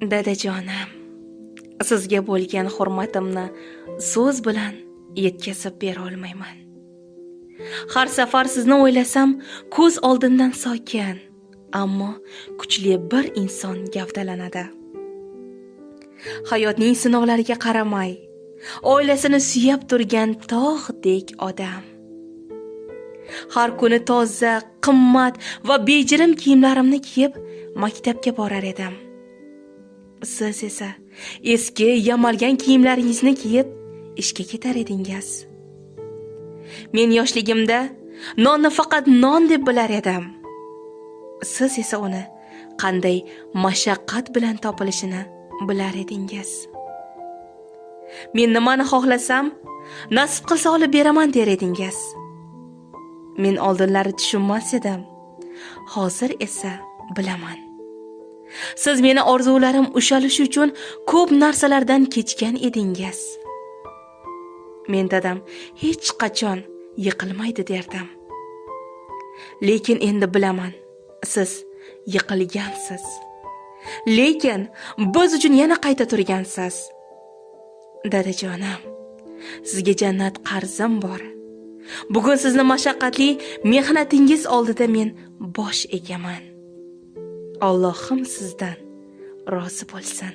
Dadajonim, sizga bo'lgan hurmatimni so'z bilan yetkazib bera olmayman. Har safar sizni o'ylasam, ko'z oldimdan sokin, ammo kuchli bir inson gavdalanadi. Hayotning sinovlariga qaramay, oilasini suyab turgan tog'dek odam. Har kuni toza, qimmat va bejirim kiyimlarimni kiyib maktabga borar edim. Siz esa eski, yamalgan kiyimlaringizni kiyib ishga ketar edingiz. Men yoshligimda nonni faqat non deb bilar edim. Siz esa uni qanday mashaqqat bilan topilishini bilar edingiz. Men nimani xohlasam, nasib qilsa olib beraman der edingiz. Men oldinlari tushunmas edim. Hozir esa bilaman. Siz meni orzularim ushalishi uchun ko'p narsalardan kechgan edingiz. Men dadam hech qachon yiqilmaydi derdim. Lekin endi bilaman, siz yiqilgansiz. Lekin biz uchun yana qayta turgansiz. Dadajonim, sizga jannat qarzim bor. Bugun sizni mashaqqatli mehnatingiz oldida men bosh egaman. Allohim sizdan rozi bo'lsin.